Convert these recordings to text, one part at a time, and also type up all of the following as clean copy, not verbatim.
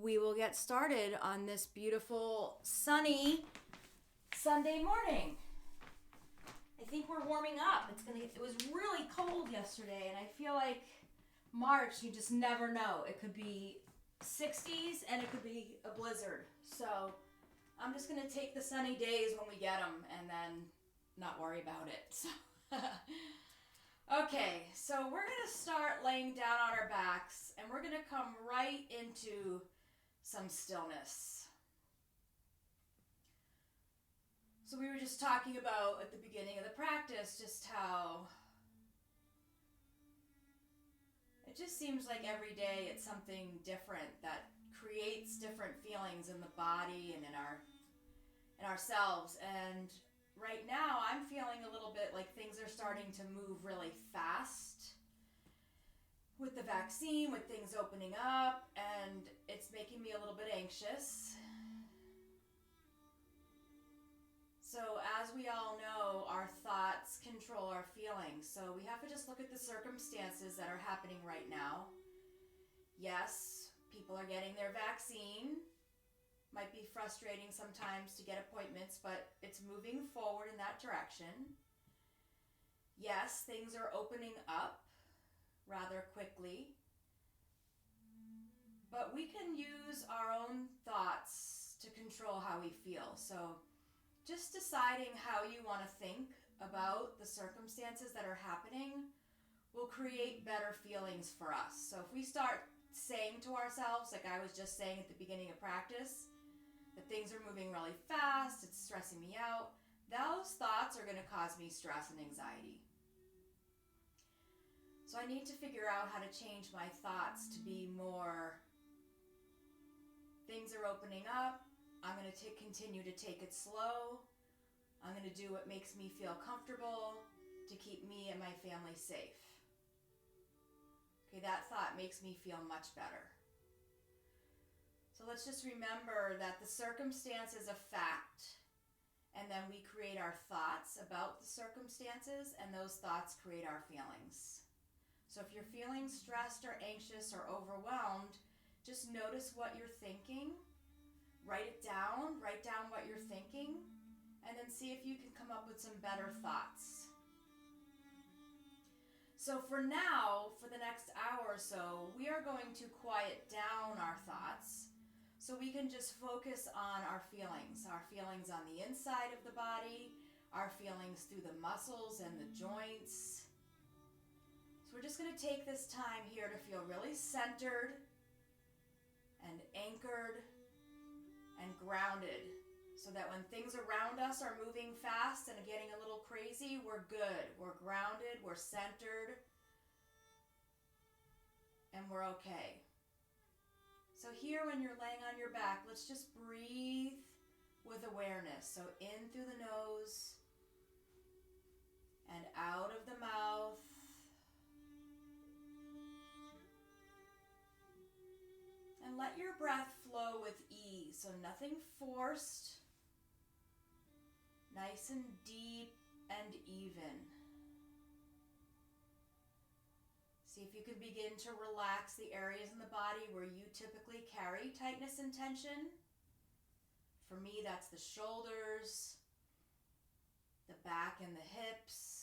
we will get started on this beautiful sunny Sunday morning. I think we're warming up. It was really cold yesterday, and I feel like March, you just never know. It could be 60s and it could be a blizzard. So I'm just gonna take the sunny days when we get them and then not worry about it. So okay, so we're gonna start laying down on our backs and we're gonna come right into some stillness. So we were just talking about at the beginning of the practice just how it just seems like every day it's something different that creates different feelings in the body and in ourselves. And right now I'm feeling a little bit like things are starting to move really fast with the vaccine, with things opening up, and it's making me a little bit anxious. So as we all know, our thoughts control our feelings. So we have to just look at the circumstances that are happening right now. Yes, people are getting their vaccine. Might be frustrating sometimes to get appointments, but it's moving forward in that direction. Yes, things are opening up rather quickly. But we can use our own thoughts to control how we feel. So just deciding how you want to think about the circumstances that are happening will create better feelings for us. So if we start saying to ourselves, like I was just saying at the beginning of practice, that things are moving really fast, it's stressing me out, those thoughts are going to cause me stress and anxiety. So I need to figure out how to change my thoughts to be more, things are opening up, I'm going to continue to take it slow. I'm going to do what makes me feel comfortable to keep me and my family safe. Okay, that thought makes me feel much better. So let's just remember that the circumstance is a fact, and then we create our thoughts about the circumstances, and those thoughts create our feelings. So if you're feeling stressed or anxious or overwhelmed, just notice what you're thinking. Write down what you're thinking, and then see if you can come up with some better thoughts. So for now, for the next hour or so, we are going to quiet down our thoughts so we can just focus on our feelings on the inside of the body, our feelings through the muscles and the joints. So we're just going to take this time here to feel really centered and anchored and grounded, so that when things around us are moving fast and getting a little crazy, we're good, we're grounded, we're centered, and we're okay. So here when you're laying on your back, let's just breathe with awareness. So in through the nose and out of the mouth. And let your breath flow with ease, so nothing forced, nice and deep and even. See if you can begin to relax the areas in the body where you typically carry tightness and tension. For me, that's the shoulders, the back and the hips.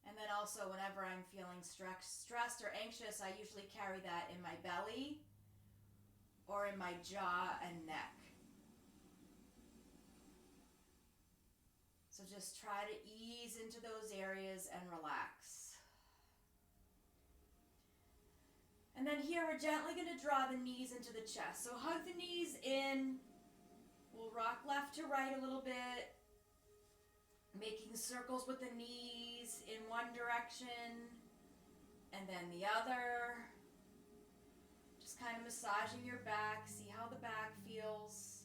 And then also whenever I'm feeling stressed or anxious, I usually carry that in my belly or in my jaw and neck. So just try to ease into those areas and relax. And then here we're gently going to draw the knees into the chest. So hug the knees in. We'll rock left to right a little bit, making circles with the knees in one direction and then the other. Just kind of massaging your back, see how the back feels.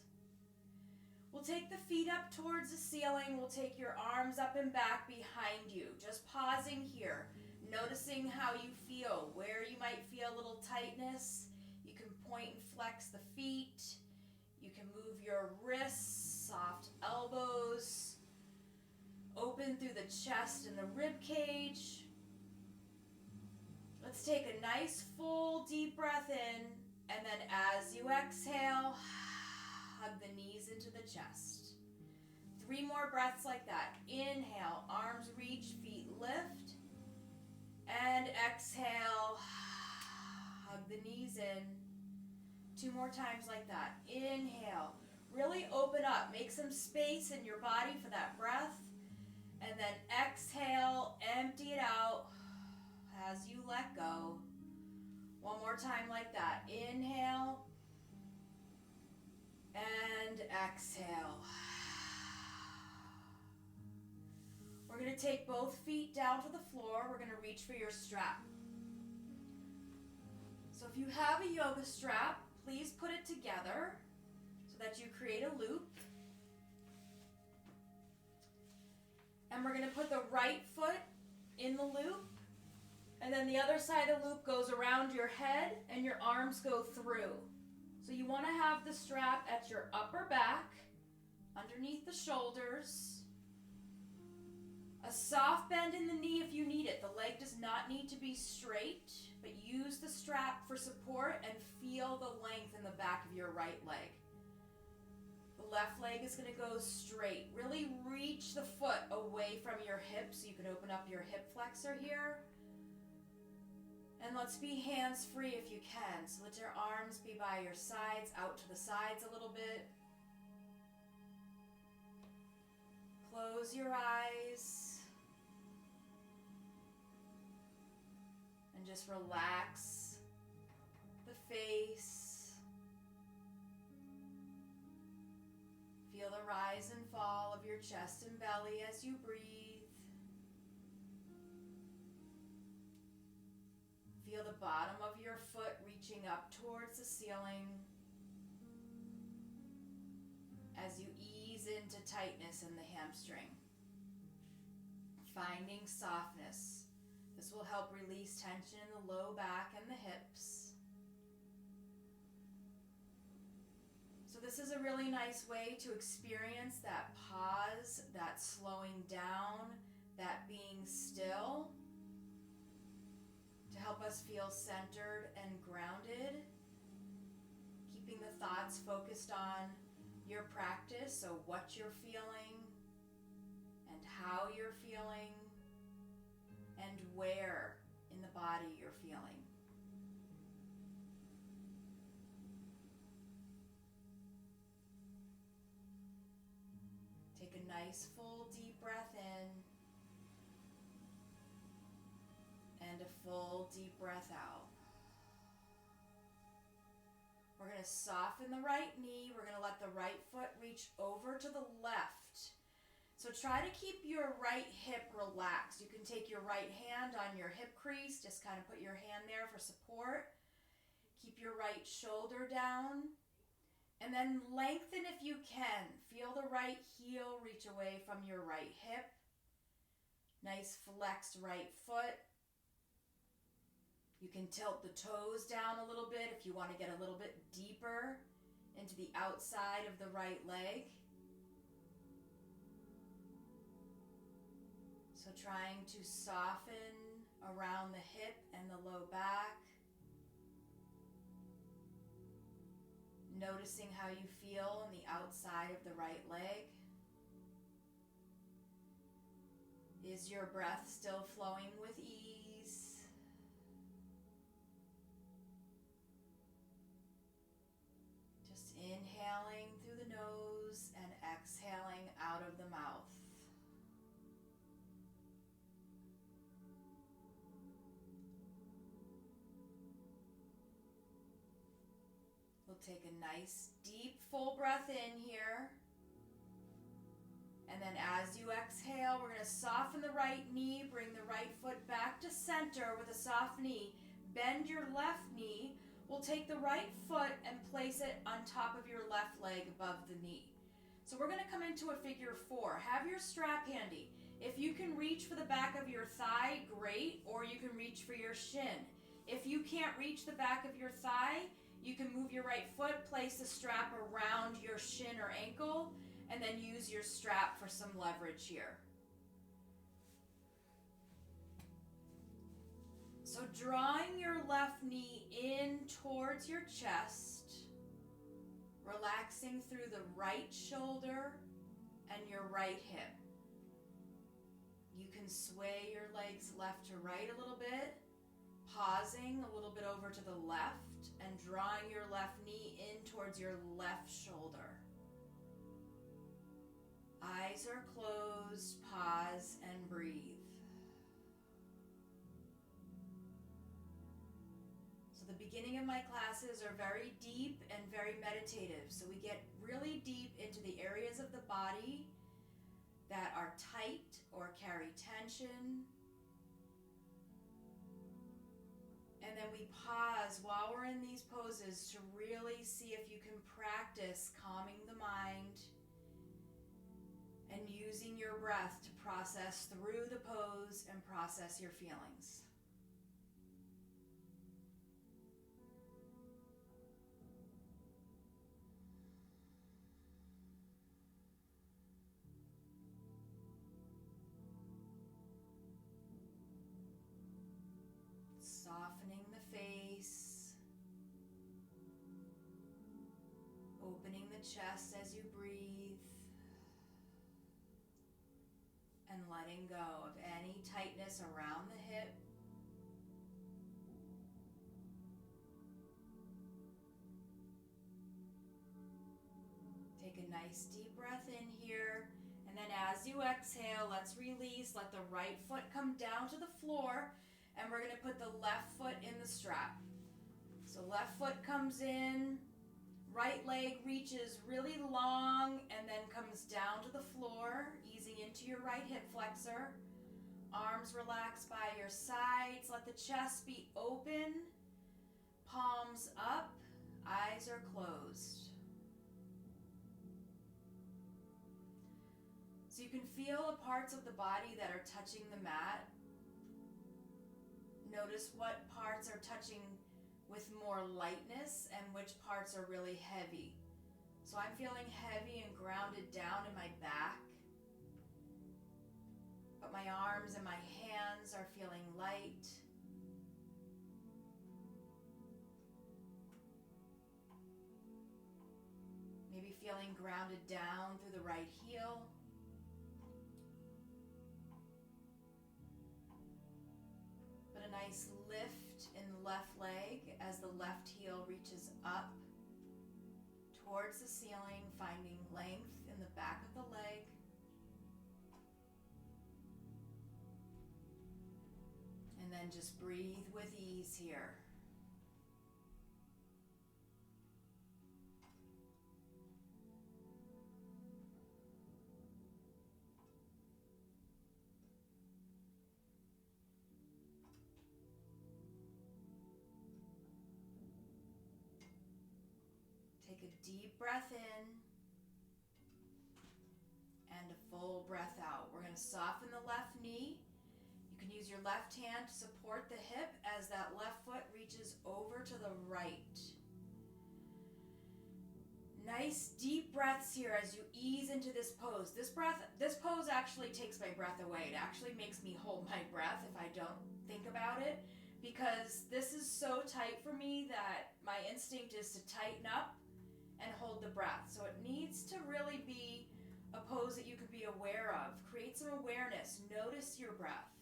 We'll take the feet up towards the ceiling. We'll take your arms up and back behind you. Just pausing here, noticing how you feel, where you might feel a little tightness. You can point and flex the feet. You can move your wrists, soft elbows, open through the chest and the rib cage. Let's take a nice full deep breath in And then as you exhale, hug the knees into the chest. 3 more breaths like that. Inhale, arms reach, feet lift. And exhale, hug the knees in. 2 more times like that. Inhale, really open up. Make some space in your body for that breath. And then exhale, empty it out as you let go. 1 more time like that. Inhale and exhale. We're going to take both feet down to the floor. We're going to reach for your strap. So if you have a yoga strap, please put it together so that you create a loop. And we're going to put the right foot in the loop, and then the other side of the loop goes around your head and your arms go through. So you want to have the strap at your upper back, underneath the shoulders. A soft bend in the knee if you need it. The leg does not need to be straight, but use the strap for support and feel the length in the back of your right leg. The left leg is going to go straight. Really reach the foot away from your hip so you can open up your hip flexor here. And let's be hands-free if you can. So let your arms be by your sides, out to the sides a little bit. Close your eyes. And just relax the face. Feel the rise and fall of your chest and belly as you breathe. Feel the bottom of your foot reaching up towards the ceiling as you ease into tightness in the hamstring. Finding softness. This will help release tension in the low back and the hips. So this is a really nice way to experience that pause, that slowing down, that being still, to help us feel centered and grounded, keeping the thoughts focused on your practice, so what you're feeling and how you're feeling and where in the body you're feeling. Take a nice full deep breath in and a full deep breath out. We're going to soften the right knee. We're going to let the right foot reach over to the left. So try to keep your right hip relaxed. You can take your right hand on your hip crease. Just kind of put your hand there for support. Keep your right shoulder down. And then lengthen if you can. Feel the right heel reach away from your right hip. Nice flexed right foot. You can tilt the toes down a little bit if you want to get a little bit deeper into the outside of the right leg. So trying to soften around the hip and the low back. Noticing how you feel on the outside of the right leg. Is your breath still flowing with ease? Just inhaling through the nose and exhaling out of the mouth. We'll take a nice deep full breath in here. And then as you exhale, we're going to soften the right knee, bring the right foot back to center with a soft knee. Bend your left knee. We'll take the right foot and place it on top of your left leg above the knee. So we're going to come into a figure 4. Have your strap handy. If you can reach for the back of your thigh, great, or you can reach for your shin. If you can't reach the back of your thigh, you can move your right foot, place the strap around your shin or ankle, and then use your strap for some leverage here. So drawing your left knee in towards your chest, relaxing through the right shoulder and your right hip. You can sway your legs left to right a little bit, pausing a little bit over to the left and drawing your left knee in towards your left shoulder. Eyes are closed, pause and breathe. So the beginning of my classes are very deep and very meditative. So we get really deep into the areas of the body that are tight or carry tension. And then we pause while we're in these poses to really see if you can practice calming the mind and using your breath to process through the pose and process your feelings. Softening the face, opening the chest as you breathe, and letting go of any tightness around the hip. Take a nice deep breath in here, and then as you exhale, let's release. Let the right foot come down to the floor, and we're going to put the left foot in the strap. So left foot comes in, right leg reaches really long and then comes down to the floor, easing into your right hip flexor. Arms relax by your sides. Let the chest be open. Palms up. Eyes are closed. So you can feel the parts of the body that are touching the mat. Notice what parts are touching with more lightness and which parts are really heavy. So I'm feeling heavy and grounded down in my back, but my arms and my hands are feeling light. Maybe feeling grounded down through the right heel. But a nice lift in the left leg as the left heel reaches up towards the ceiling, finding length in the back of the leg. And then just breathe with ease here. Take a deep breath in and a full breath out. We're going to soften the left knee. You can use your left hand to support the hip as that left foot reaches over to the right. Nice deep breaths here as you ease into this pose. This pose actually takes my breath away. It actually makes me hold my breath if I don't think about it, because this is so tight for me that my instinct is to tighten up and hold the breath. So it needs to really be a pose that you could be aware of. Create some awareness. Notice your breath.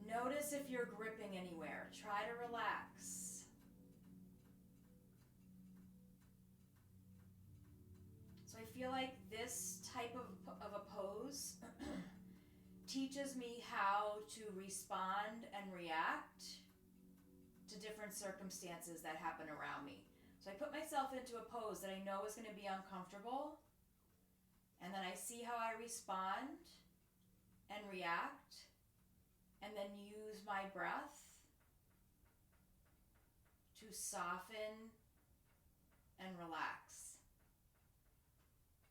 Notice if you're gripping anywhere. Try to relax. So I feel like this type of a pose teaches me how to respond and react to different circumstances that happen around me. So I put myself into a pose that I know is going to be uncomfortable, and then I see how I respond and react, and then use my breath to soften and relax.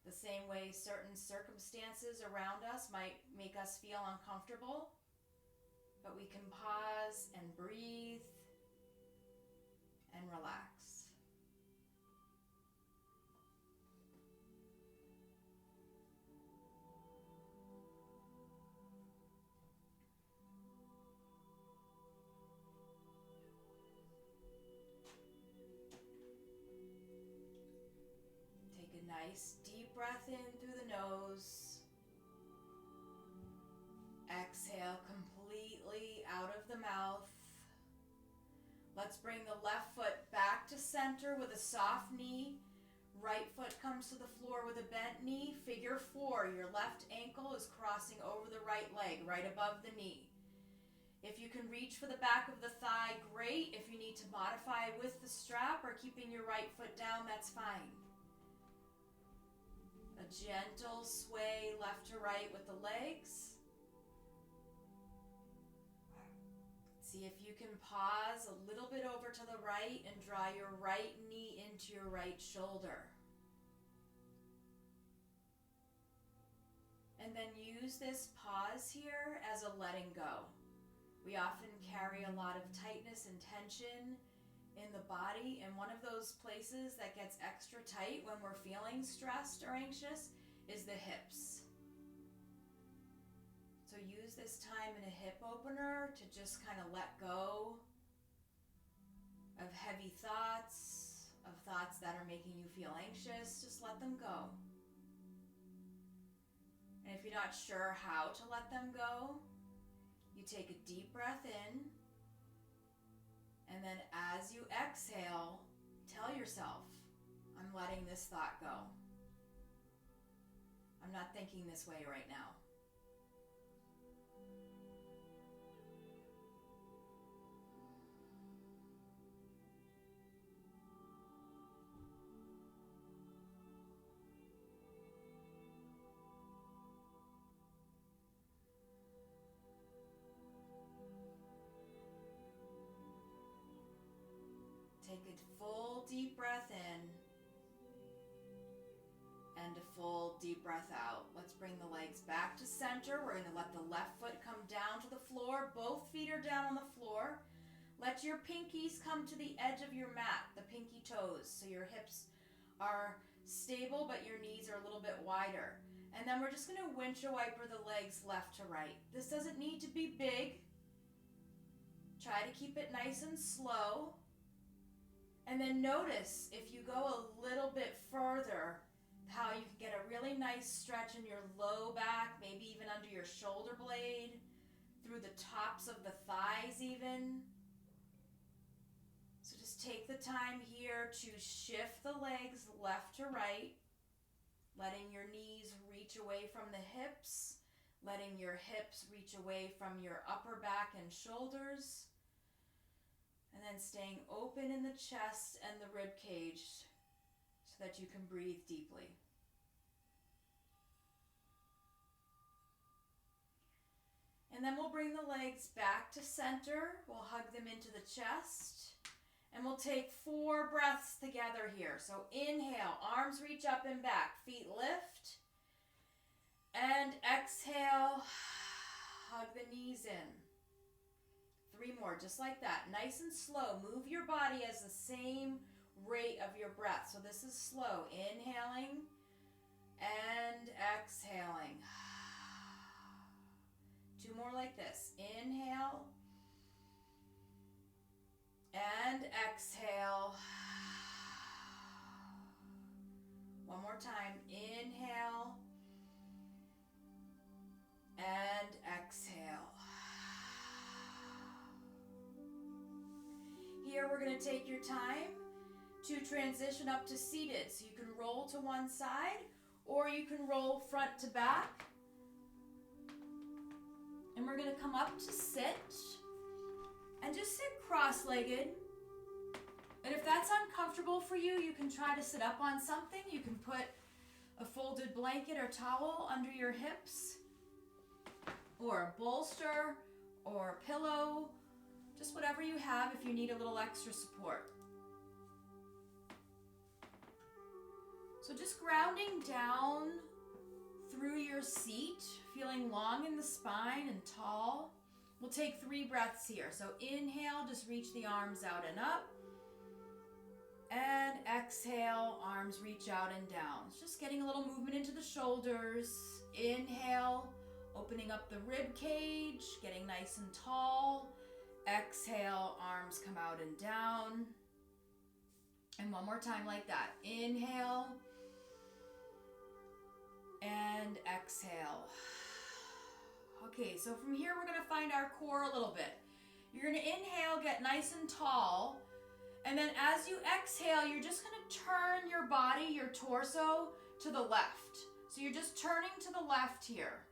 The same way certain circumstances around us might make us feel uncomfortable, but we can pause and breathe and relax. Nice deep breath in through the nose. Exhale completely out of the mouth. Let's bring the left foot back to center with a soft knee. Right foot comes to the floor with a bent knee. Figure 4. Your left ankle is crossing over the right leg, right above the knee. If you can reach for the back of the thigh, great. If you need to modify with the strap or keeping your right foot down, that's fine. A gentle sway left to right with the legs. See if you can pause a little bit over to the right and draw your right knee into your right shoulder. And then use this pause here as a letting go. We often carry a lot of tightness and tension in the body, and one of those places that gets extra tight when we're feeling stressed or anxious is the hips. So use this time in a hip opener to just kind of let go of heavy thoughts, of thoughts that are making you feel anxious. Just let them go. And if you're not sure how to let them go, you take a deep breath in, and then as you exhale, tell yourself, I'm letting this thought go. I'm not thinking this way right now. Take a full deep breath in and a full deep breath out. Let's bring the legs back to center. We're going to let the left foot come down to the floor. Both feet are down on the floor. Let your pinkies come to the edge of your mat, the pinky toes, so your hips are stable but your knees are a little bit wider. And then we're just going to windshield wiper the legs left to right. This doesn't need to be big. Try to keep it nice and slow. And then notice if you go a little bit further, how you can get a really nice stretch in your low back, maybe even under your shoulder blade, through the tops of the thighs even. So just take the time here to shift the legs left to right, letting your knees reach away from the hips, letting your hips reach away from your upper back and shoulders. And then staying open in the chest and the rib cage so that you can breathe deeply. And then we'll bring the legs back to center. We'll hug them into the chest. And we'll take 4 breaths together here. So inhale, arms reach up and back, feet lift. And exhale, hug the knees in. 3 more, just like that. Nice and slow. Move your body as the same rate of your breath. So this is slow. Inhaling and exhaling. 2 more like this. Inhale and exhale. 1 more time. Inhale and exhale. Here we're going to take your time to transition up to seated. So you can roll to one side or you can roll front to back. And we're going to come up to sit and just sit cross-legged. And if that's uncomfortable for you, you can try to sit up on something. You can put a folded blanket or towel under your hips, or a bolster or a pillow. Just whatever you have if you need a little extra support. So just grounding down through your seat, feeling long in the spine and tall. We'll take 3 breaths here. So inhale, just reach the arms out and up. And exhale, arms reach out and down. It's just getting a little movement into the shoulders. Inhale, opening up the rib cage, getting nice and tall. Exhale, arms come out and down. And 1 more time like that. Inhale And exhale. Okay, so from here we're gonna find our core a little bit. You're gonna inhale, get nice and tall, and then as you exhale, you're just gonna turn your body, your torso, to the left. So you're just turning to the left here.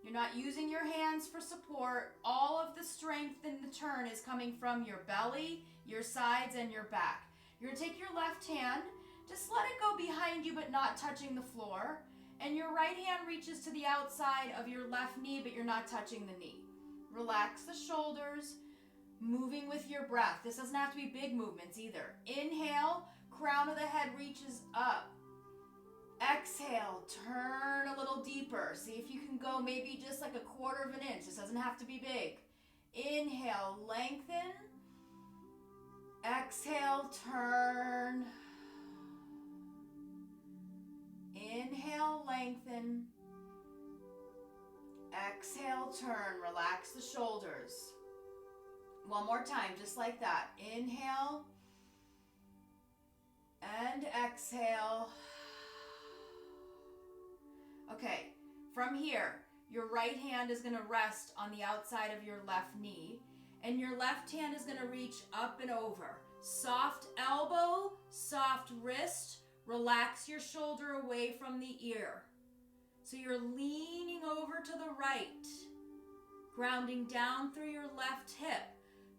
You're not using your hands for support. All of the strength in the turn is coming from your belly, your sides, and your back. You're gonna take your left hand, just let it go behind you but not touching the floor. And your right hand reaches to the outside of your left knee, but you're not touching the knee. Relax the shoulders, moving with your breath. This doesn't have to be big movements either. Inhale, crown of the head reaches up. Exhale, turn a little deeper. See if you can go maybe just like 1/4 of an inch. This doesn't have to be big. Inhale, lengthen. Exhale, turn. Inhale, lengthen. Exhale, turn. Relax the shoulders. One more time, just like that. Inhale. And exhale. Okay, from here, your right hand is going to rest on the outside of your left knee, and your left hand is going to reach up and over. Soft elbow, soft wrist. Relax your shoulder away from the ear. So you're leaning over to the right, grounding down through your left hip.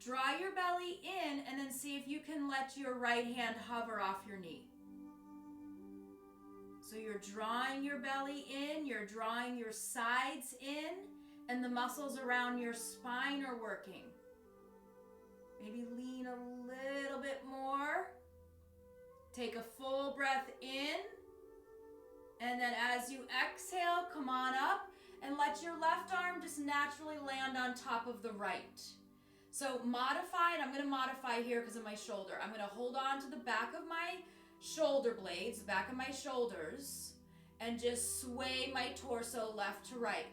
Draw your belly in and then see if you can let your right hand hover off your knee. So you're drawing your belly in, you're drawing your sides in, and the muscles around your spine are working. Maybe lean a little bit more. Take a full breath in, and then as you exhale, come on up and let your left arm just naturally land on top of the right. So modify, and I'm going to modify here because of my shoulder. I'm going to hold on to the back of my shoulder blades, the back of my shoulders, and just sway my torso left to right.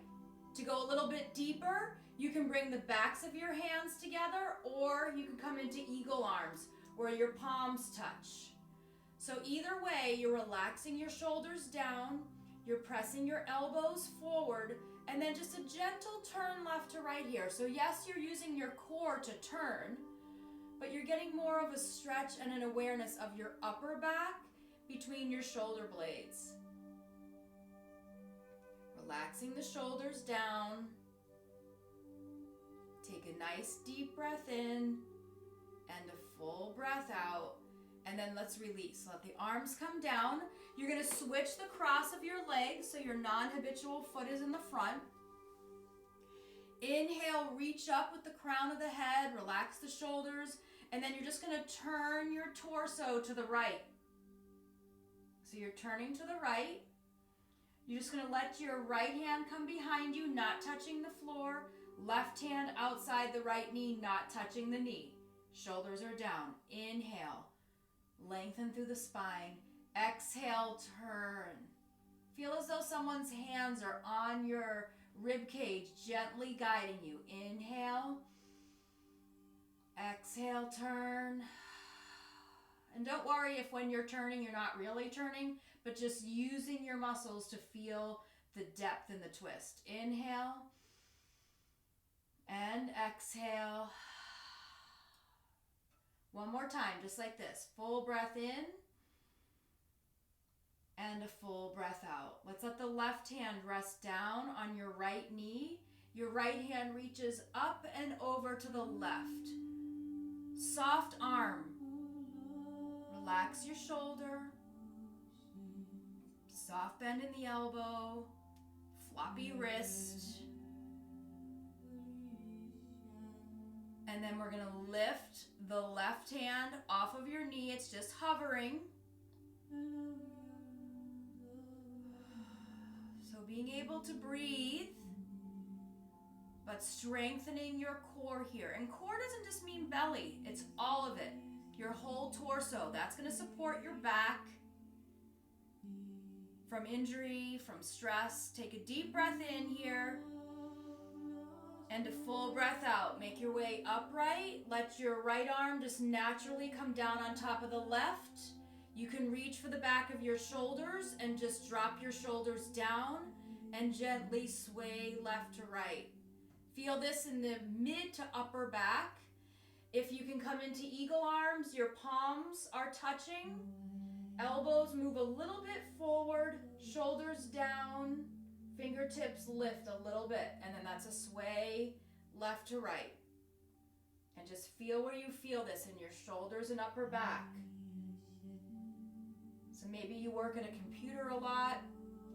To go a little bit deeper, you can bring the backs of your hands together, or you can come into eagle arms where your palms touch. So either way, you're relaxing your shoulders down, you're pressing your elbows forward, and then just a gentle turn left to right here. So yes, you're using your core to turn, but you're getting more of a stretch and an awareness of your upper back between your shoulder blades. Relaxing the shoulders down. Take a nice deep breath in and a full breath out. And then let's release. Let the arms come down. You're going to switch the cross of your legs so your non-habitual foot is in the front. Inhale, reach up with the crown of the head. Relax the shoulders. And then you're just going to turn your torso to the right. So you're turning to the right. You're just going to let your right hand come behind you, not touching the floor. Left hand outside the right knee, not touching the knee. Shoulders are down. Inhale. Lengthen through the spine. Exhale, turn. Feel as though someone's hands are on your rib cage, gently guiding you. Inhale. Exhale, turn. And don't worry if when you're turning, you're not really turning, but just using your muscles to feel the depth in the twist. Inhale. And exhale. One more time, just like this. Full breath in and a full breath out. Let's let the left hand rest down on your right knee. Your right hand reaches up and over to the left. Soft arm. Relax your shoulder. Soft bend in the elbow. Floppy wrist. And then we're going to lift the left hand off of your knee. It's just hovering. So being able to breathe, but strengthening your core here. And core doesn't just mean belly. It's all of it. Your whole torso. That's going to support your back from injury, from stress. Take a deep breath in here. And a full breath out. Make your way upright. Let your right arm just naturally come down on top of the left. You can reach for the back of your shoulders and just drop your shoulders down and gently sway left to right. Feel this in the mid to upper back. If you can come into eagle arms, your palms are touching. Elbows move a little bit forward, shoulders down, fingertips lift a little bit, and then that's a sway left to right. And just feel where you feel this in your shoulders and upper back. So maybe you work at a computer a lot,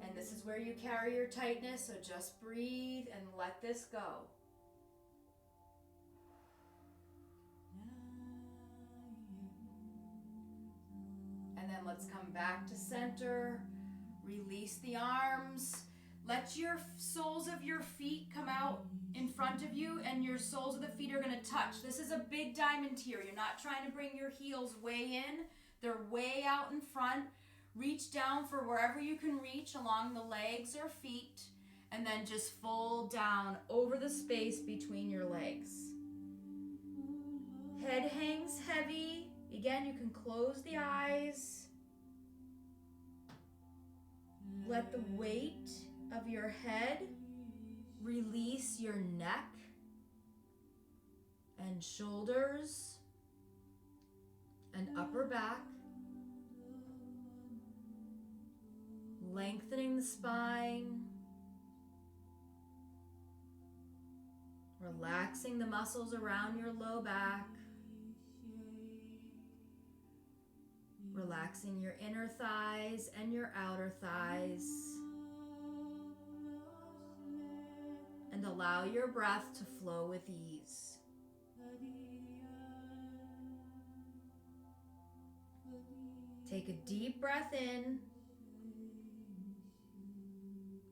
and this is where you carry your tightness, so just breathe and let this go. And then let's come back to center. Release the arms. Let your soles of your feet come out in front of you, and your soles of the feet are going to touch. This is a big diamond here. You're not trying to bring your heels way in. They're way out in front. Reach down for wherever you can reach along the legs or feet, and then just fold down over the space between your legs. Head hangs heavy. Again, you can close the eyes. Let the weight of your head release your neck and shoulders and upper back. Lengthening the spine. Relaxing the muscles around your low back. Relaxing your inner thighs and your outer thighs. And allow your breath to flow with ease. Take a deep breath in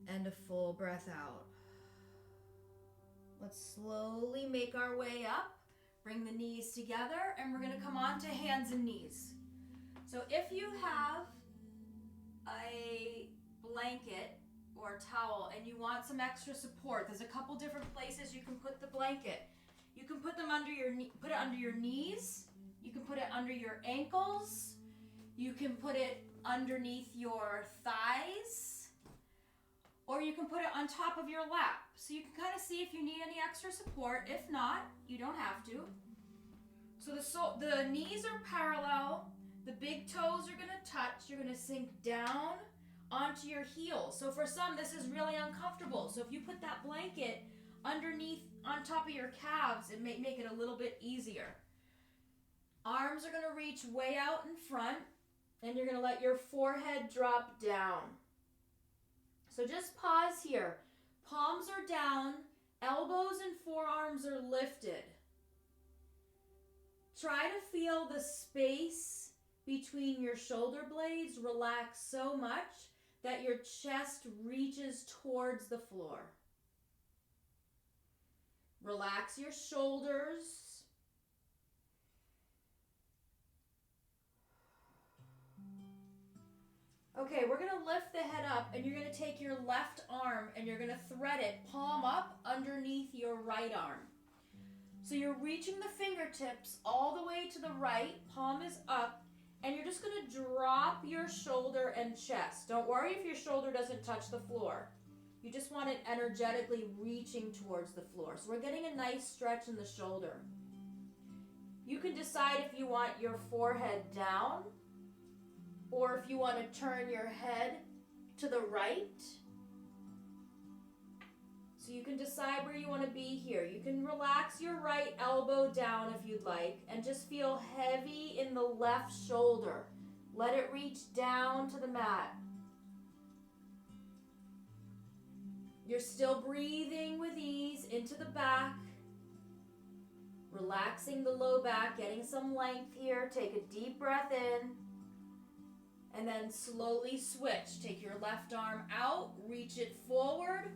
and a full breath out. Let's slowly make our way up. Bring the knees together, and we're going to come on to hands and knees. So if you have a blanket or towel and you want some extra support, there's a couple different places you can put the blanket. You can put them under put it under your knees. You can put it under your ankles. You can put it underneath your thighs, or you can put it on top of your lap. So you can kind of see if you need any extra support. If not, you don't have to. So the knees are parallel. The big toes are going to touch. You're going to sink down onto your heels. So for some, this is really uncomfortable. So if you put that blanket underneath, on top of your calves, it may make it a little bit easier. Arms are going to reach way out in front, and you're going to let your forehead drop down. So just pause here. Palms are down, elbows and forearms are lifted. Try to feel the space between your shoulder blades relax so much that your chest reaches towards the floor. Relax your shoulders. Okay, we're going to lift the head up, and you're going to take your left arm and you're going to thread it palm up underneath your right arm. So you're reaching the fingertips all the way to the right, palm is up, and you're just going to drop your shoulder and chest. Don't worry if your shoulder doesn't touch the floor. You just want it energetically reaching towards the floor. So we're getting a nice stretch in the shoulder. You can decide if you want your forehead down, or if you want to turn your head to the right. So you can decide where you want to be here. You can relax your right elbow down if you'd like, and just feel heavy in the left shoulder. Let it reach down to the mat. You're still breathing with ease into the back. Relaxing the low back, getting some length here. Take a deep breath in. And then slowly switch. Take your left arm out, reach it forward.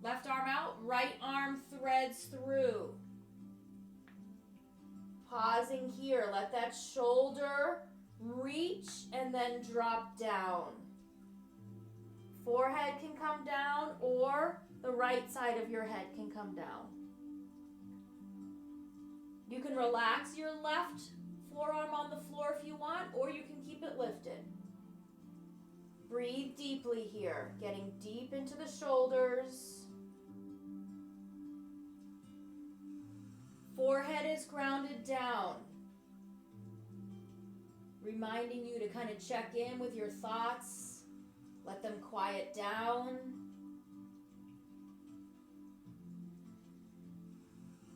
Left arm out, right arm threads through. Pausing here, let that shoulder reach and then drop down. Forehead can come down, or the right side of your head can come down. You can relax your left forearm on the floor if you want, or you can keep it lifted. Breathe deeply here, getting deep into the shoulders. Forehead is grounded down. Reminding you to kind of check in with your thoughts. Let them quiet down.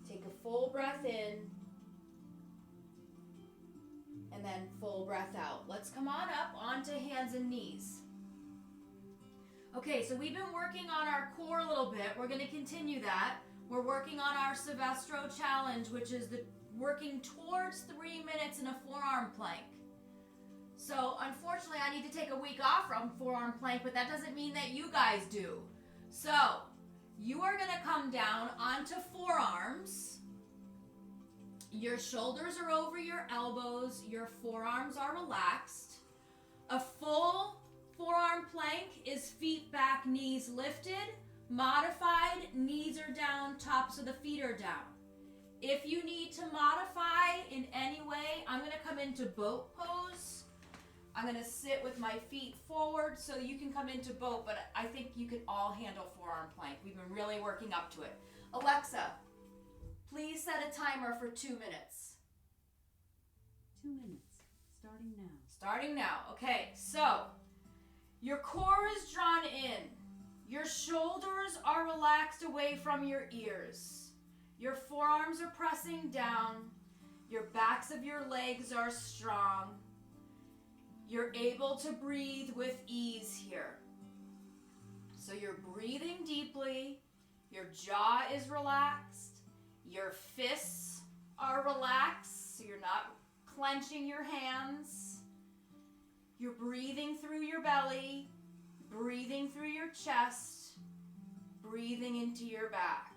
Take a full breath in. And then full breath out. Let's come on up onto hands and knees. Okay, so we've been working on our core a little bit. We're going to continue that. We're working on our Silvestro challenge, which is the working towards 3 minutes in a forearm plank. So unfortunately, I need to take a week off from forearm plank, but that doesn't mean that you guys do. So you are going to come down onto forearms. Your shoulders are over your elbows. Your forearms are relaxed. A full forearm plank is feet back, knees lifted. Modified, knees are down, tops of the feet are down. If you need to modify in any way, I'm going to come into boat pose. I'm going to sit with my feet forward so you can come into boat, but I think you can all handle forearm plank. We've been really working up to it. Alexa, please set a timer for 2 minutes. 2 minutes, starting now. Starting now. Okay, so your core is drawn in. Your shoulders are relaxed away from your ears. Your forearms are pressing down. Your backs of your legs are strong. You're able to breathe with ease here. So you're breathing deeply. Your jaw is relaxed. Your fists are relaxed, so you're not clenching your hands. You're breathing through your belly, breathing through your chest, breathing into your back.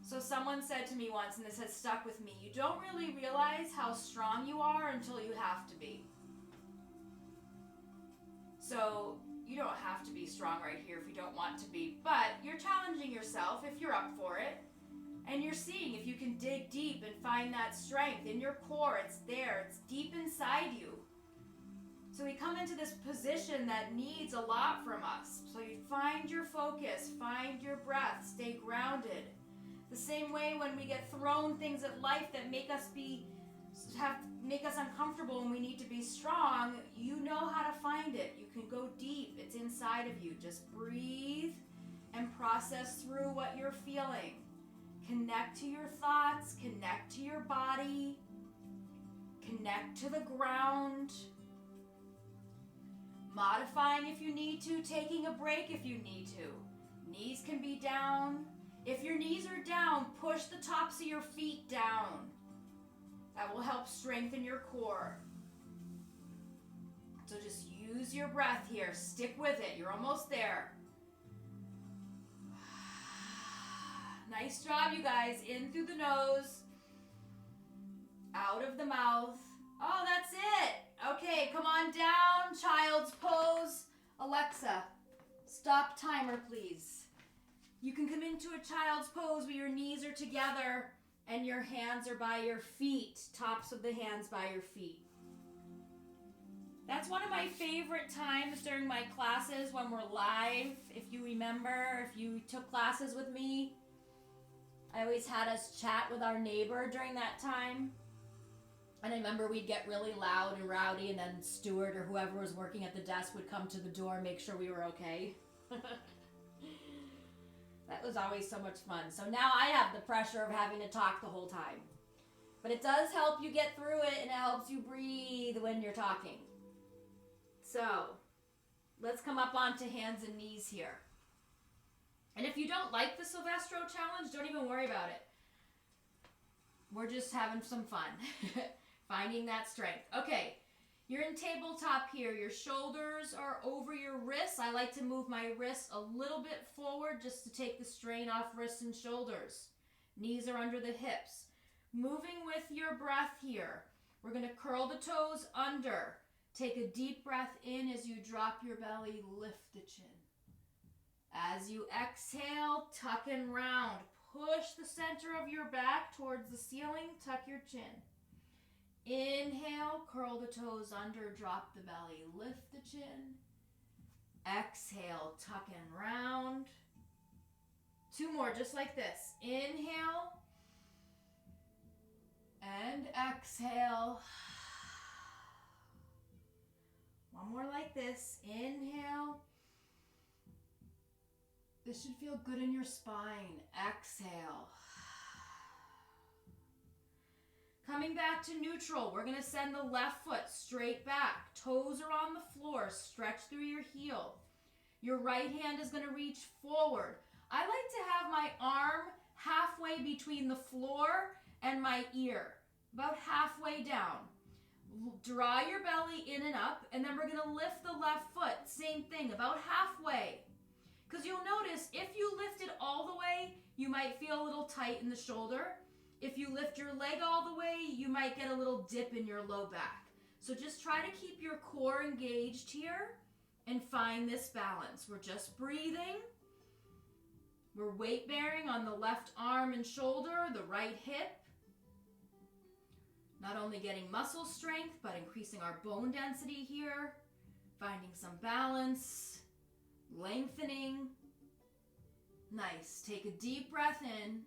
So someone said to me once, and this has stuck with me, you don't really realize how strong you are until you have to be. So you don't have to be strong right here if you don't want to be, but you're challenging yourself if you're up for it. And you're seeing if you can dig deep and find that strength in your core. It's there. It's deep inside you. So we come into this position that needs a lot from us. So you find your focus, find your breath, stay grounded. The same way when we get thrown things at life that make us uncomfortable and we need to be strong, you know how to find it. You can go deep. It's inside of you. Just breathe and process through what you're feeling. Connect to your thoughts, connect to your body, connect to the ground. Modifying if you need to, taking a break if you need to. Knees can be down. If your knees are down, push the tops of your feet down. That will help strengthen your core. So just use your breath here. Stick with it. You're almost there. Nice job, you guys. In through the nose. Out of the mouth. Oh, that's it. Okay, come on down. Child's pose. Alexa, stop timer, please. You can come into a child's pose where your knees are together and your hands are by your feet. Tops of the hands by your feet. That's one of my favorite times during my classes when we're live. If you remember, if you took classes with me, I always had us chat with our neighbor during that time. And I remember we'd get really loud and rowdy, and then Stuart or whoever was working at the desk would come to the door and make sure we were okay. That was always so much fun. So now I have the pressure of having to talk the whole time. But it does help you get through it, and it helps you breathe when you're talking. So let's come up onto hands and knees here. And if you don't like the Silvestro challenge, don't even worry about it. We're just having some fun. Finding that strength. Okay, you're in tabletop here. Your shoulders are over your wrists. I like to move my wrists a little bit forward just to take the strain off wrists and shoulders. Knees are under the hips. Moving with your breath here. We're going to curl the toes under. Take a deep breath in as you drop your belly, lift the chin. As you exhale, tuck and round. Push the center of your back towards the ceiling, tuck your chin. Inhale, curl the toes under, drop the belly, lift the chin. Exhale, tuck and round. 2 more, just like this. Inhale and exhale. 1 more like this. Inhale. This should feel good in your spine. Exhale. Coming back to neutral, we're going to send the left foot straight back. Toes are on the floor. Stretch through your heel. Your right hand is going to reach forward. I like to have my arm halfway between the floor and my ear, about halfway down. Draw your belly in and up, and then we're going to lift the left foot. Same thing, about halfway. Because you'll notice if you lift it all the way, you might feel a little tight in the shoulder. If you lift your leg all the way, you might get a little dip in your low back. So just try to keep your core engaged here and find this balance. We're just breathing. We're weight bearing on the left arm and shoulder, the right hip. Not only getting muscle strength, but increasing our bone density here. Finding some balance. Lengthening. Nice. Take a deep breath in.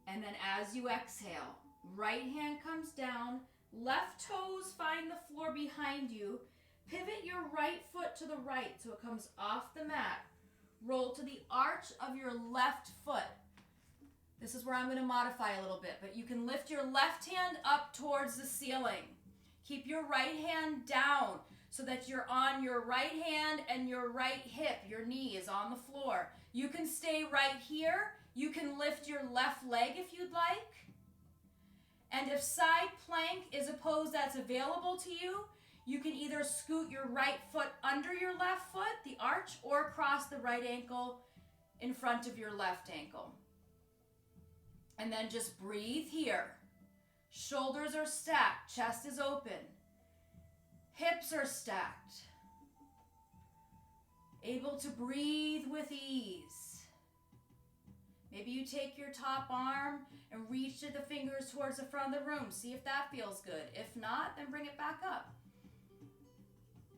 And then as you exhale, right hand comes down. Left toes find the floor behind you. Pivot your right foot to the right so it comes off the mat. Roll to the arch of your left foot. This is where I'm going to modify a little bit, but you can lift your left hand up towards the ceiling. Keep your right hand down so that you're on your right hand and your right hip. Your knee is on the floor. You can stay right here. You can lift your left leg if you'd like. And if side plank is a pose that's available to you, you can either scoot your right foot under your left foot, the arch, or cross the right ankle in front of your left ankle. And then just breathe here. Shoulders are stacked, chest is open. Hips are stacked. Able to breathe with ease. Maybe you take your top arm and reach the fingers towards the front of the room. See if that feels good. If not, then bring it back up.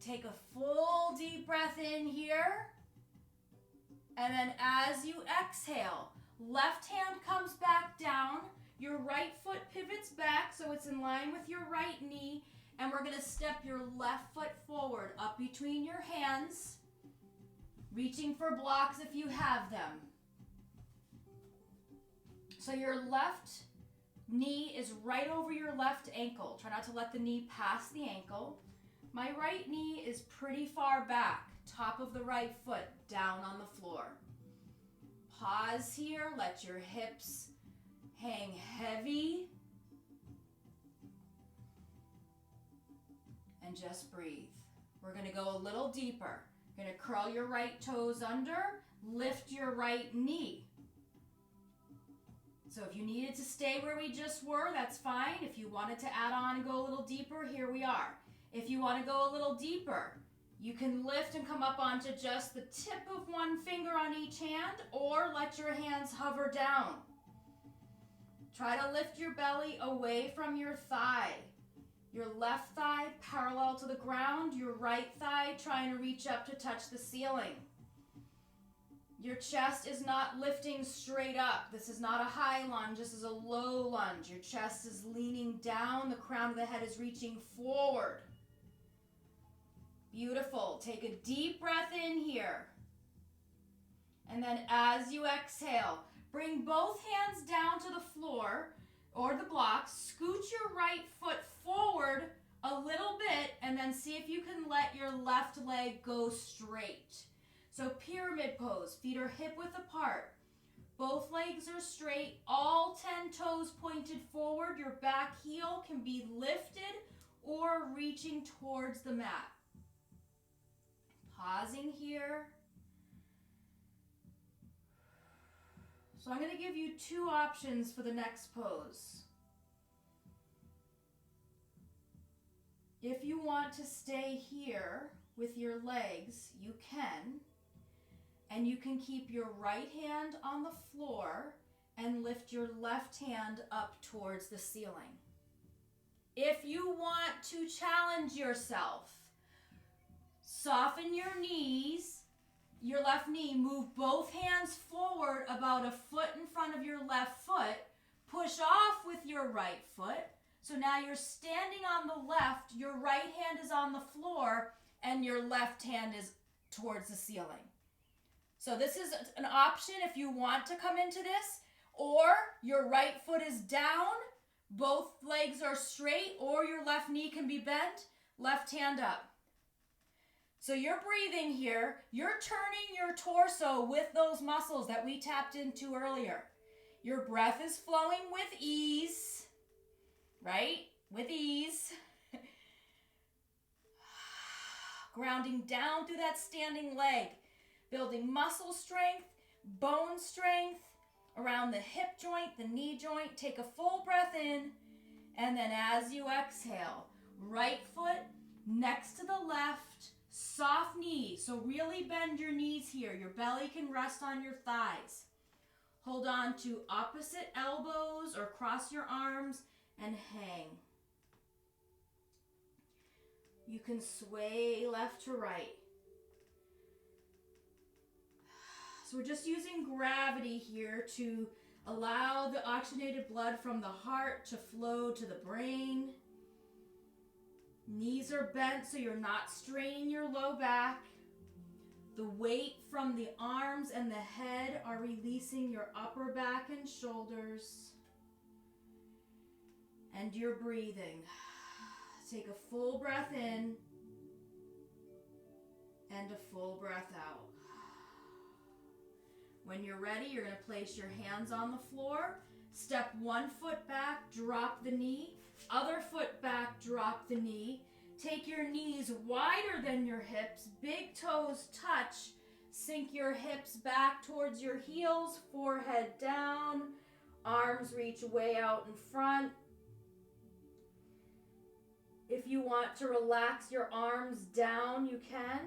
Take a full deep breath in here. And then as you exhale, left hand comes back down. Your right foot pivots back so it's in line with your right knee. And we're going to step your left foot forward up between your hands. Reaching for blocks if you have them. So your left knee is right over your left ankle. Try not to let the knee pass the ankle. My right knee is pretty far back, top of the right foot, down on the floor. Pause here, let your hips hang heavy. And just breathe. We're going to go a little deeper. You're going to curl your right toes under, lift your right knee. So if you needed to stay where we just were, that's fine. If you wanted to add on and go a little deeper, here we are. If you want to go a little deeper, you can lift and come up onto just the tip of one finger on each hand, or let your hands hover down. Try to lift your belly away from your thigh. Your left thigh parallel to the ground, your right thigh trying to reach up to touch the ceiling. Your chest is not lifting straight up. This is not a high lunge, this is a low lunge. Your chest is leaning down, the crown of the head is reaching forward. Beautiful. Take a deep breath in here. And then as you exhale, bring both hands down to the floor or the blocks. Scoot your right foot forward a little bit and then see if you can let your left leg go straight. So pyramid pose, feet are hip width apart. Both legs are straight, all 10 toes pointed forward. Your back heel can be lifted or reaching towards the mat. Pausing here. So I'm going to give you 2 options for the next pose. If you want to stay here with your legs, you can. And you can keep your right hand on the floor and lift your left hand up towards the ceiling. If you want to challenge yourself, soften your knees, your left knee, move both hands forward about a foot in front of your left foot, push off with your right foot. So now you're standing on the left, your right hand is on the floor, and your left hand is towards the ceiling. So this is an option if you want to come into this, or your right foot is down, both legs are straight, or your left knee can be bent, left hand up. So you're breathing here, you're turning your torso with those muscles that we tapped into earlier. Your breath is flowing with ease, right? With ease. Grounding down through that standing leg, building muscle strength, bone strength around the hip joint, the knee joint. Take a full breath in, and then as you exhale, right foot next to the left, soft knees. So really bend your knees here. Your belly can rest on your thighs. Hold on to opposite elbows or cross your arms and hang. You can sway left to right. So we're just using gravity here to allow the oxygenated blood from the heart to flow to the brain. Knees are bent so you're not straining your low back. The weight from the arms and the head are releasing your upper back and shoulders. And you're breathing. Take a full breath in and a full breath out. When you're ready, you're going to place your hands on the floor. Step one foot back, drop the knee. Other foot back, drop the knee. Take your knees wider than your hips. Big toes touch. Sink your hips back towards your heels. Forehead down. Arms reach way out in front. If you want to relax your arms down, you can.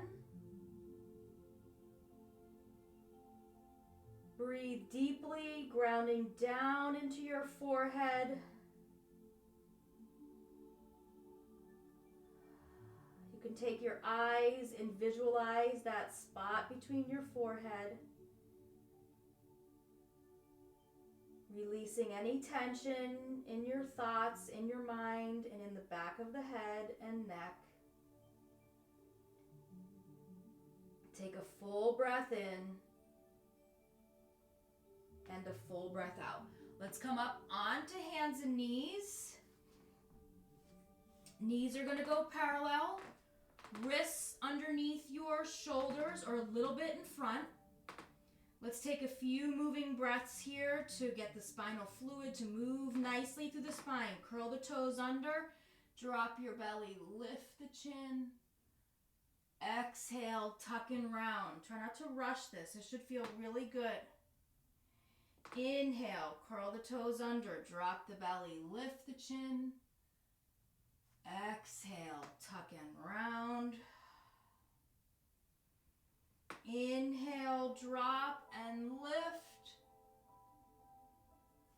Breathe deeply, grounding down into your forehead. You can take your eyes and visualize that spot between your forehead. Releasing any tension in your thoughts, in your mind, and in the back of the head and neck. Take a full breath in and a full breath out. Let's come up onto hands and knees. Knees are going to go parallel. Wrists underneath your shoulders or a little bit in front. Let's take a few moving breaths here to get the spinal fluid to move nicely through the spine. Curl the toes under. Drop your belly. Lift the chin. Exhale, tuck and round. Try not to rush this. This should feel really good. Inhale, curl the toes under, drop the belly, lift the chin. Exhale, tuck and round. Inhale, drop and lift.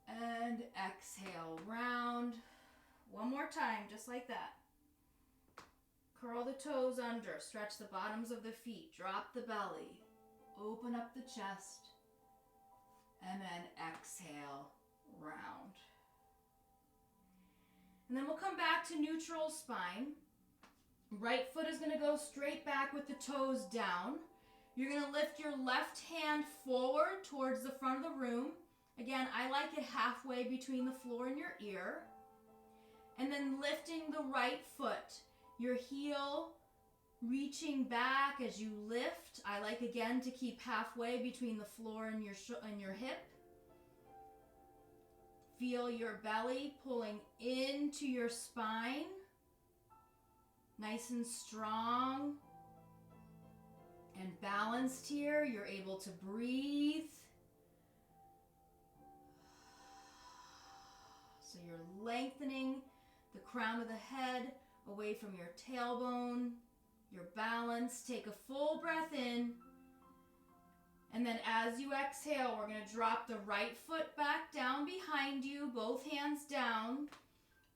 And exhale, round. One more time, just like that. Curl the toes under, stretch the bottoms of the feet, drop the belly, open up the chest. And then exhale, round. And then we'll come back to neutral spine. Right foot is going to go straight back with the toes down. You're going to lift your left hand forward towards the front of the room. Again, I like it halfway between the floor and your ear. And then lifting the right foot, your heel reaching back as you lift. I like again to keep halfway between the floor and your hip. Feel your belly pulling into your spine. Nice and strong and balanced here. You're able to breathe. So you're lengthening the crown of the head away from your tailbone. Your balance. Take a full breath in. And then as you exhale, we're going to drop the right foot back down behind you, both hands down.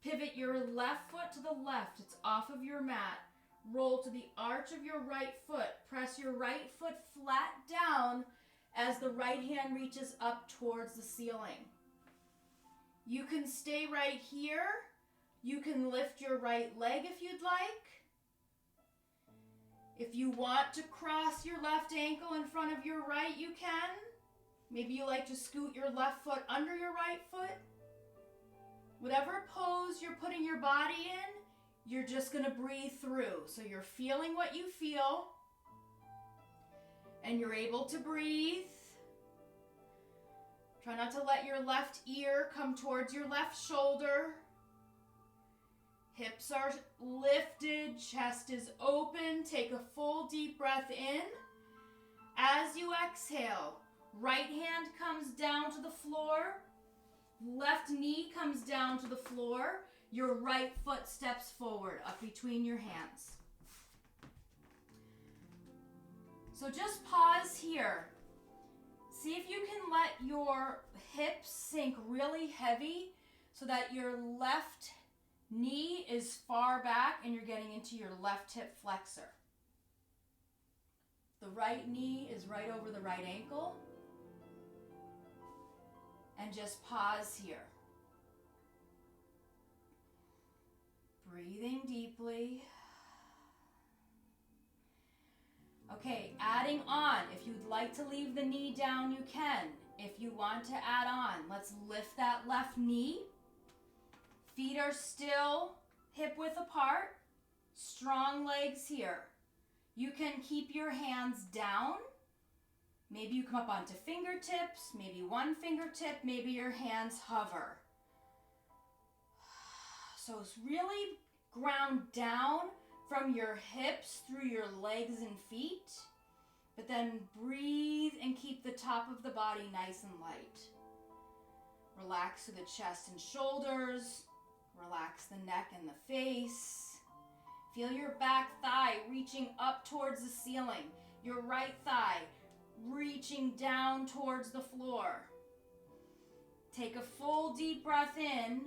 Pivot your left foot to the left. It's off of your mat. Roll to the arch of your right foot. Press your right foot flat down as the right hand reaches up towards the ceiling. You can stay right here. You can lift your right leg if you'd like. If you want to cross your left ankle in front of your right, you can. Maybe you like to scoot your left foot under your right foot. Whatever pose you're putting your body in, you're just going to breathe through. So you're feeling what you feel, and you're able to breathe. Try not to let your left ear come towards your left shoulder. Hips are lifted, chest is open. Take a full deep breath in. As you exhale, right hand comes down to the floor. Left knee comes down to the floor. Your right foot steps forward up between your hands. So just pause here. See if you can let your hips sink really heavy so that your left knee is far back and you're getting into your left hip flexor. The right knee is right over the right ankle. And just pause here. Breathing deeply. Okay, adding on. If you'd like to leave the knee down, you can. If you want to add on, let's lift that left knee. Feet are still hip width apart. Strong legs here. You can keep your hands down. Maybe you come up onto fingertips, maybe one fingertip, maybe your hands hover. So it's really ground down from your hips through your legs and feet, but then breathe and keep the top of the body nice and light. Relax through the chest and shoulders. Relax the neck and the face. Feel your back thigh reaching up towards the ceiling. Your right thigh reaching down towards the floor. Take a full deep breath in,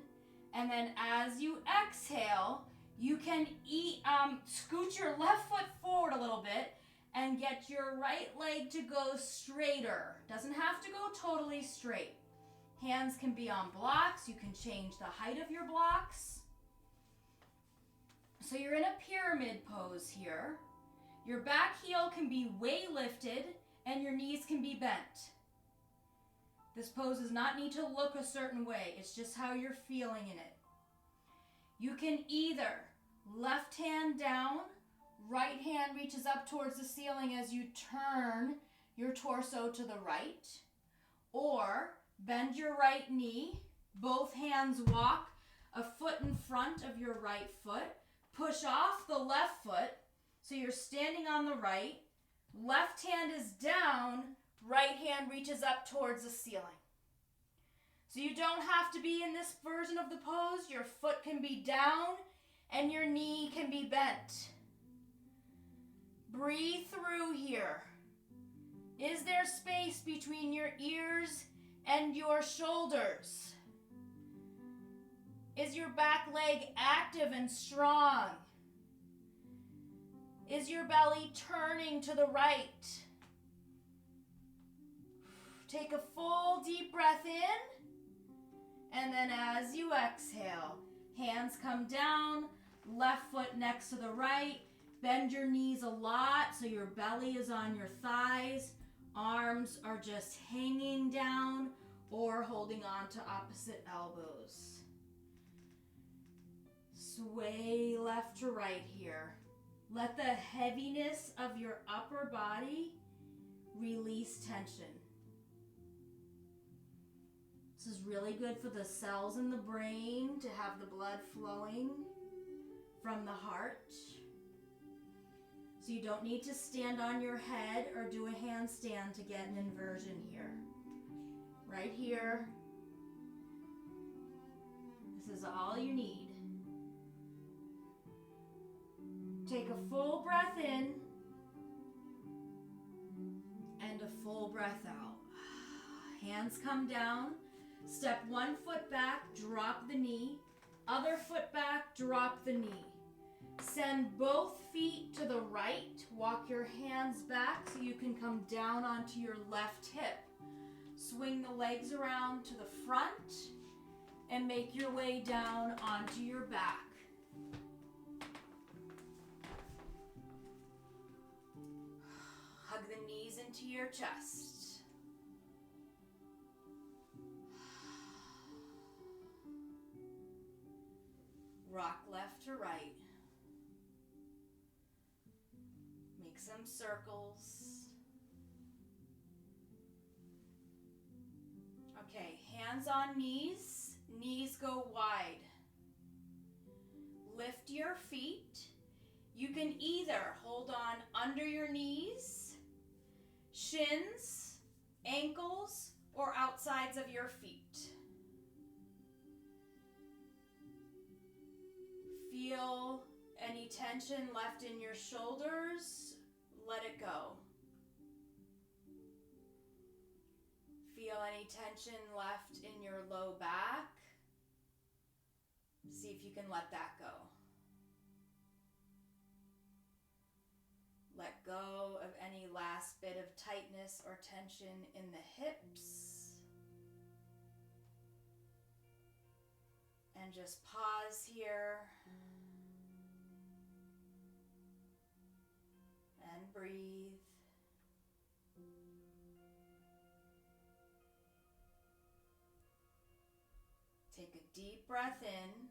and then as you exhale, you can scoot your left foot forward a little bit and get your right leg to go straighter. Doesn't have to go totally straight. Hands can be on blocks. You can change the height of your blocks. So you're in a pyramid pose here. Your back heel can be way lifted and your knees can be bent. This pose does not need to look a certain way. It's just how you're feeling in it. You can either left hand down, right hand reaches up towards the ceiling as you turn your torso to the right, or bend your right knee, both hands walk a foot in front of your right foot, push off the left foot so you're standing on the right, left hand is down, right hand reaches up towards the ceiling. So you don't have to be in this version of the pose. Your foot can be down and your knee can be bent. Breathe through here. Is there space between your ears and your shoulders? Is your back leg active and strong? Is your belly turning to the right? Take a full deep breath in, and then as you exhale, hands come down, left foot next to the right, bend your knees a lot so your belly is on your thighs, arms are just hanging down or holding on to opposite elbows. Sway left to right here. Let the heaviness of your upper body release tension. This is really good for the cells in the brain to have the blood flowing from the heart. So you don't need to stand on your head or do a handstand to get an inversion here. Right here. This is all you need. Take a full breath in and a full breath out. Hands come down. Step one foot back, drop the knee. Other foot back, drop the knee. Send both feet to the right. Walk your hands back so you can come down onto your left hip. Swing the legs around to the front and make your way down onto your back. Hug the knees into your chest. Rock left to right. Make some circles. Okay, hands on knees. Knees go wide. Lift your feet. You can either hold on under your knees, shins, ankles, or outsides of your feet. Feel any tension left in your shoulders, let it go. Feel any tension left in your low back. See if you can let that go. Let go of any last bit of tightness or tension in the hips. And just pause here. And breathe. Take a deep breath in.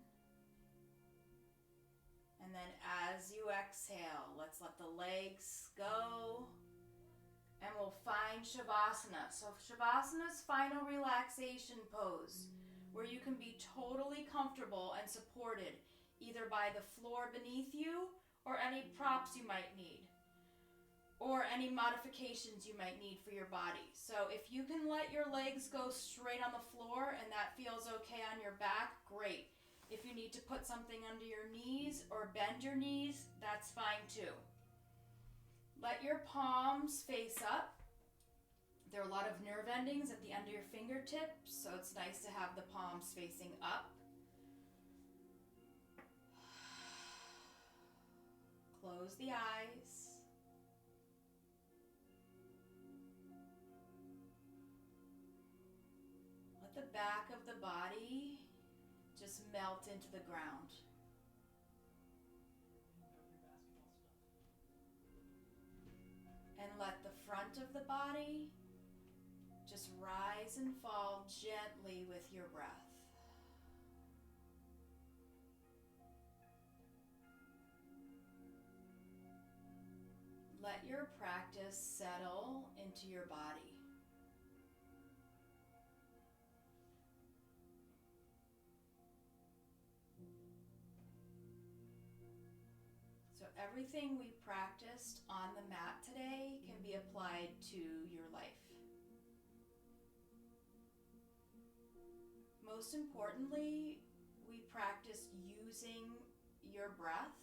And then as you exhale, let's let the legs go. And we'll find Shavasana. So Shavasana's final relaxation pose, where you can be totally comfortable and supported either by the floor beneath you or any props you might need, or any modifications you might need for your body. So if you can let your legs go straight on the floor and that feels okay on your back, great. If you need to put something under your knees or bend your knees, that's fine too. Let your palms face up. There are a lot of nerve endings at the end of your fingertips, so it's nice to have the palms facing up. Close the eyes. Let the back of the body just melt into the ground. And let the front of the body just rise and fall gently with your breath. Let your practice settle into your body. So everything we practiced on the mat today can be applied to your life. Most importantly, we practiced using your breath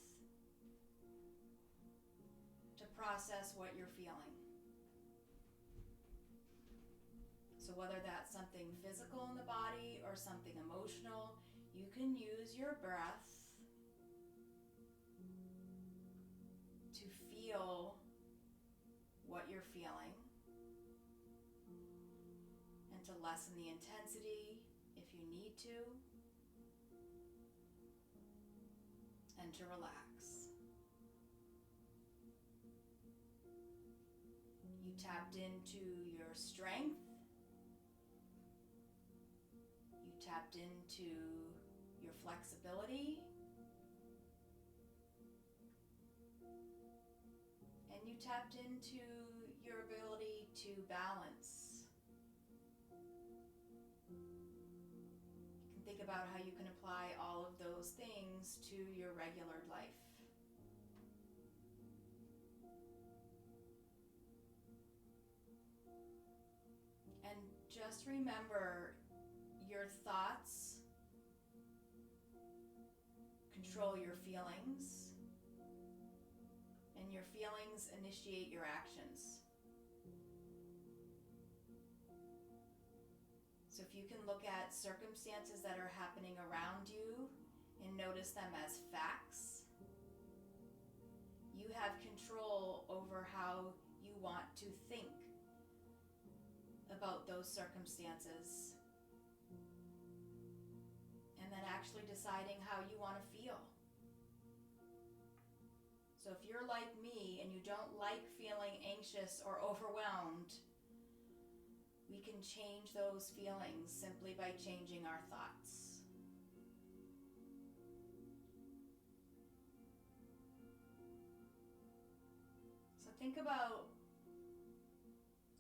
to process what you're feeling. So whether that's something physical in the body or something emotional, you can use your breath to feel what you're feeling and to lessen the intensity if you need to, and to relax. You tapped into your strength. You tapped into your flexibility. And you tapped into your ability to balance. You can think about how you can apply all of those things to your regular life. And just remember, your thoughts control your feelings, and your feelings initiate your actions. So if you can look at circumstances that are happening around you notice them as facts. You have control over how you want to think about those circumstances. And then actually deciding how you want to feel. So if you're like me and you don't like feeling anxious or overwhelmed, we can change those feelings simply by changing our thoughts. So think about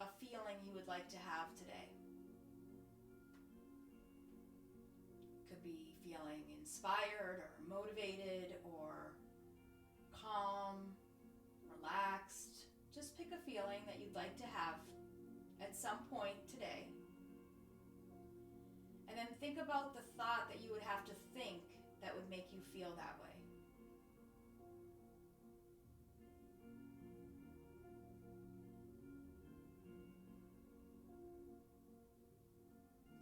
a feeling you would like to have today. Could be feeling inspired or motivated or calm, relaxed. Just pick a feeling that you'd like to have at some point today. And then think about the thought that you would have to think that would make you feel that way.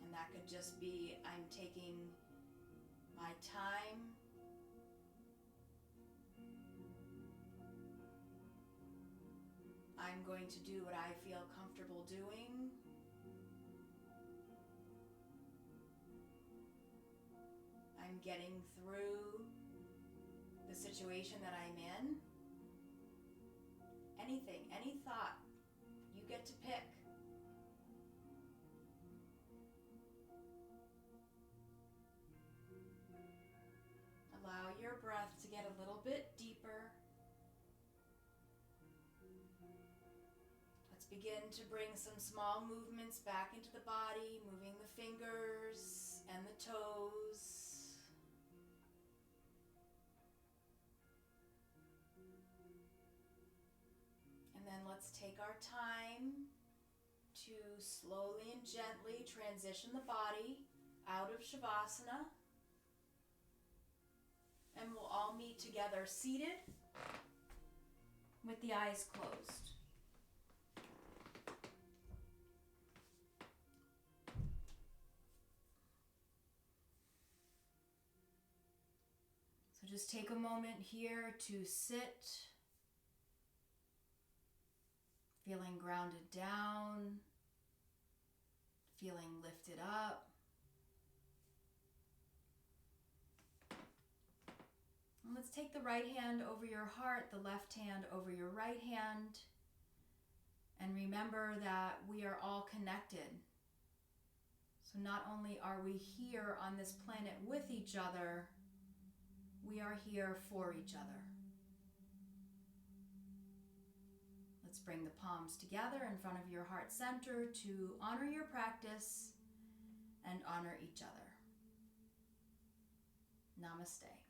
And that could just be, I'm taking my time I'm going to do what I feel comfortable doing. I'm getting through the situation that I'm in. Anything, any thought, you get to pick. Allow your breath to get a little bit deeper. Let's begin to bring some small movements back into the body, moving the fingers and the toes. And then let's take our time to slowly and gently transition the body out of Shavasana. And we'll all meet together seated with the eyes closed. So just take a moment here to sit, feeling grounded down, feeling lifted up. And let's take the right hand over your heart, the left hand over your right hand, and remember that we are all connected. So not only are we here on this planet with each other, we are here for each other. Let's bring the palms together in front of your heart center to honor your practice and honor each other. Namaste.